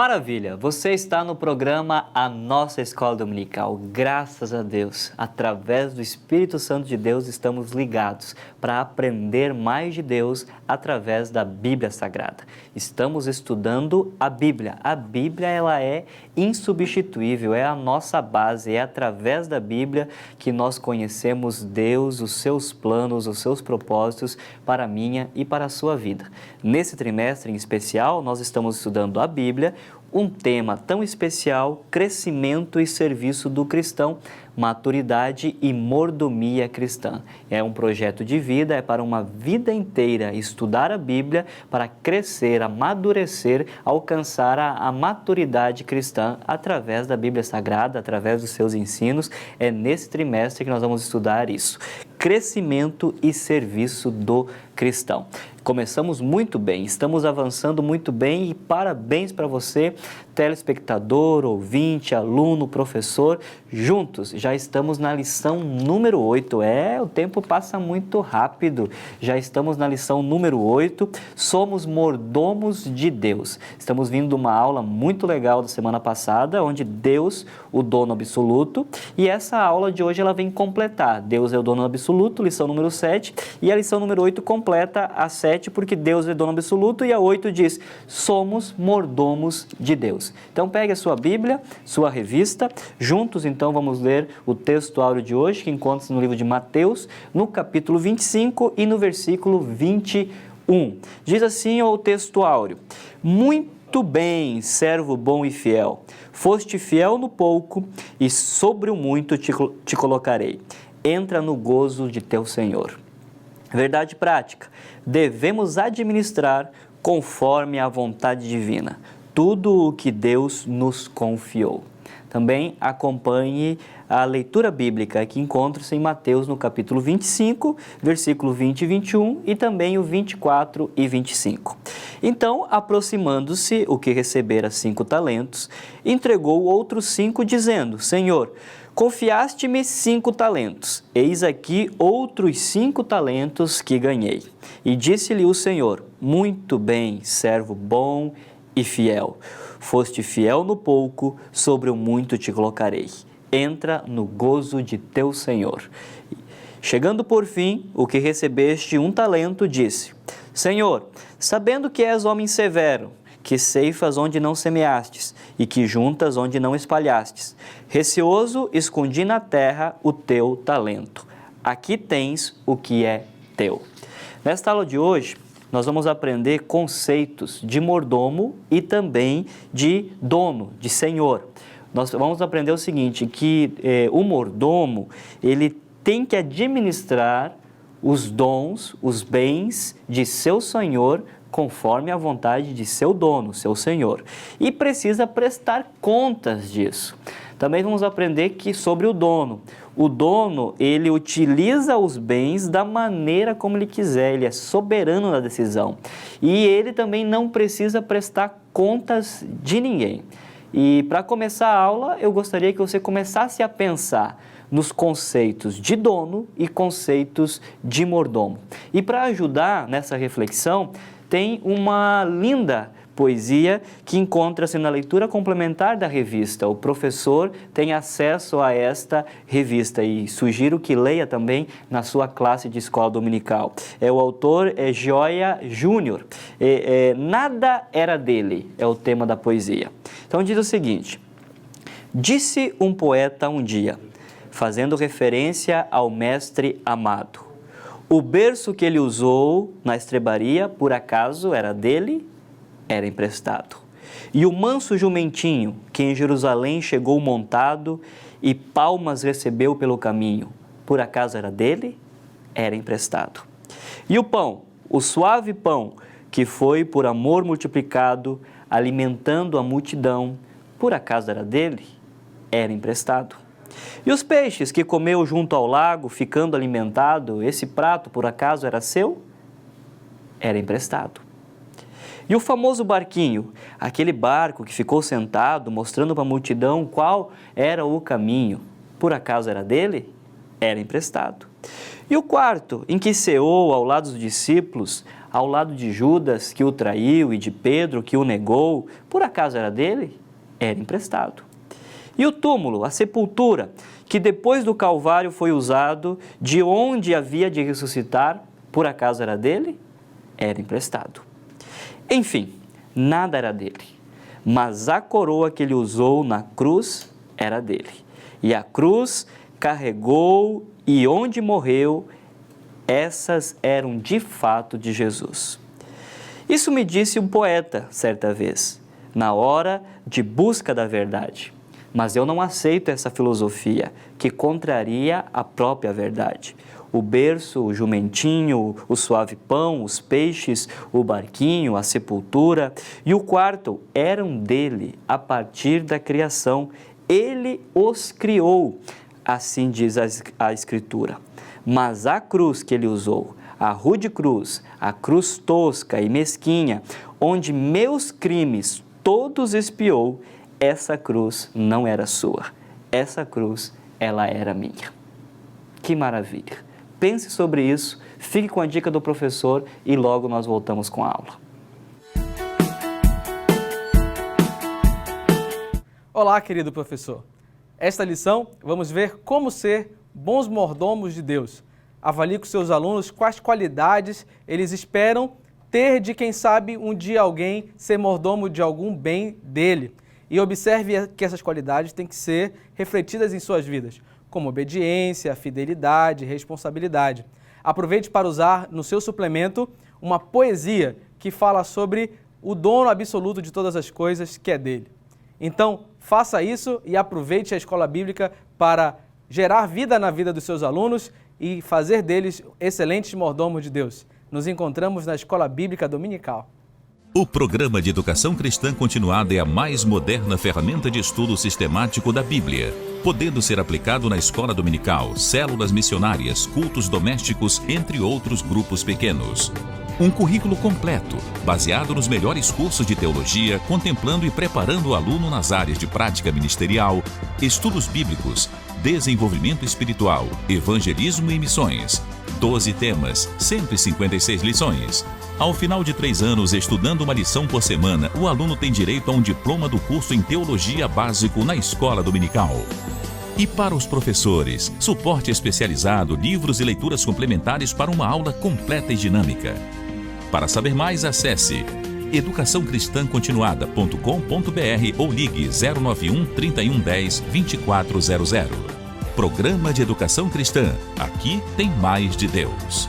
Maravilha! Você está no programa A Nossa Escola Dominical. Graças a Deus, através do Espírito Santo de Deus, estamos ligados para aprender mais de Deus através da Bíblia Sagrada. Estamos estudando a Bíblia. A Bíblia, ela é insubstituível, é a nossa base, é através da Bíblia que nós conhecemos Deus, os seus planos, os seus propósitos para a minha e para a sua vida. Nesse trimestre em especial, nós estamos estudando a Bíblia, um tema tão especial, crescimento e serviço do cristão, maturidade e mordomia cristã. É um projeto de vida, é para uma vida inteira estudar a Bíblia para crescer, amadurecer, alcançar a maturidade cristã através da Bíblia Sagrada, através dos seus ensinos. É nesse trimestre que nós vamos estudar isso. Crescimento e serviço do cristão. Começamos muito bem, estamos avançando muito bem e parabéns para você, telespectador, ouvinte, aluno, professor. Juntos, já estamos na lição número 8. O tempo passa muito rápido. Já estamos na lição número 8. Somos mordomos de Deus. Estamos vindo de uma aula muito legal da semana passada, onde Deus, o dono absoluto, e essa aula de hoje ela vem completar. Deus é o dono absoluto, lição número 7, e a lição número 8 completa a 7, porque Deus é dono absoluto, e a 8 diz, somos mordomos de Deus. Então pegue a sua Bíblia, sua revista, juntos então vamos ler o texto áureo de hoje, que encontra-se no livro de Mateus, no capítulo 25 e no versículo 21. Diz assim o texto áureo, muito bem, servo bom e fiel, foste fiel no pouco e sobre o muito te colocarei. Entra no gozo de teu Senhor. Verdade prática, devemos administrar conforme a vontade divina, tudo o que Deus nos confiou. Também acompanhe a leitura bíblica que encontra-se em Mateus no capítulo 25, versículo 20 e 21 e também o 24 e 25. Então, aproximando-se o que recebera 5 talentos, entregou outros 5 dizendo, Senhor, confiaste-me 5 talentos, eis aqui outros 5 talentos que ganhei. E disse-lhe o Senhor, muito bem, servo bom e fiel. Foste fiel no pouco, sobre o muito te colocarei. Entra no gozo de teu Senhor. Chegando por fim, o que recebeste 1 talento, disse, Senhor, sabendo que és homem severo, que ceifas onde não semeastes e que juntas onde não espalhastes, receoso escondi na terra o teu talento. Aqui tens o que é teu. Nesta aula de hoje, nós vamos aprender conceitos de mordomo e também de dono, de senhor. Nós vamos aprender o seguinte, que o mordomo, ele tem que administrar os dons, os bens de seu senhor, conforme a vontade de seu dono, seu senhor. E precisa prestar contas disso. Também vamos aprender sobre o dono. O dono, ele utiliza os bens da maneira como ele quiser, ele é soberano na decisão. E ele também não precisa prestar contas de ninguém. E para começar a aula, eu gostaria que você começasse a pensar nos conceitos de dono e conceitos de mordomo. E para ajudar nessa reflexão, tem uma linda poesia que encontra-se na leitura complementar da revista. O professor tem acesso a esta revista e sugiro que leia também na sua classe de escola dominical. O autor é Joia Júnior. Nada era dele, é o tema da poesia. Então diz o seguinte, disse um poeta um dia, fazendo referência ao mestre amado, o berço que ele usou na estrebaria, por acaso era dele? Era emprestado. E o manso jumentinho, que em Jerusalém chegou montado e palmas recebeu pelo caminho, por acaso era dele? Era emprestado. E o pão, o suave pão, que foi por amor multiplicado, alimentando a multidão, por acaso era dele? Era emprestado. E os peixes que comeu junto ao lago, ficando alimentado, esse prato por acaso era seu? Era emprestado. E o famoso barquinho, aquele barco que ficou sentado, mostrando para a multidão qual era o caminho, por acaso era dele? Era emprestado. E o quarto, em que ceou ao lado dos discípulos, ao lado de Judas, que o traiu, e de Pedro, que o negou, por acaso era dele? Era emprestado. E o túmulo, a sepultura, que depois do Calvário foi usado, de onde havia de ressuscitar, por acaso era dele? Era emprestado. Enfim, nada era dele, mas a coroa que ele usou na cruz era dele. E a cruz carregou e onde morreu, essas eram de fato de Jesus. Isso me disse um poeta certa vez, na hora de busca da verdade. Mas eu não aceito essa filosofia que contraria a própria verdade. O berço, o jumentinho, o suave pão, os peixes, o barquinho, a sepultura e o quarto eram dele a partir da criação. Ele os criou, assim diz a Escritura. Mas a cruz que ele usou, a rude cruz, a cruz tosca e mesquinha, onde meus crimes todos expiou, essa cruz não era sua. Essa cruz, ela era minha. Que maravilha! Pense sobre isso, fique com a dica do professor e logo nós voltamos com a aula. Olá, querido professor. Esta lição, vamos ver como ser bons mordomos de Deus. Avalie com seus alunos quais qualidades eles esperam ter de, quem sabe, um dia alguém ser mordomo de algum bem dele. E observe que essas qualidades têm que ser refletidas em suas vidas, como obediência, fidelidade, responsabilidade. Aproveite para usar no seu suplemento uma poesia que fala sobre o dono absoluto de todas as coisas, que é dele. Então, faça isso e aproveite a escola bíblica para gerar vida na vida dos seus alunos e fazer deles excelentes mordomos de Deus. Nos encontramos na Escola Bíblica Dominical. O Programa de Educação Cristã Continuada é a mais moderna ferramenta de estudo sistemático da Bíblia, podendo ser aplicado na escola dominical, células missionárias, cultos domésticos, entre outros grupos pequenos. Um currículo completo, baseado nos melhores cursos de teologia, contemplando e preparando o aluno nas áreas de prática ministerial, estudos bíblicos, desenvolvimento espiritual, evangelismo e missões. 12 temas, 156 lições. Ao final de 3 anos estudando uma lição por semana, o aluno tem direito a um diploma do curso em Teologia Básico na Escola Dominical. E para os professores, suporte especializado, livros e leituras complementares para uma aula completa e dinâmica. Para saber mais, acesse educaçãocristãcontinuada.com.br ou ligue 091 3110 2400. Programa de Educação Cristã. Aqui tem mais de Deus.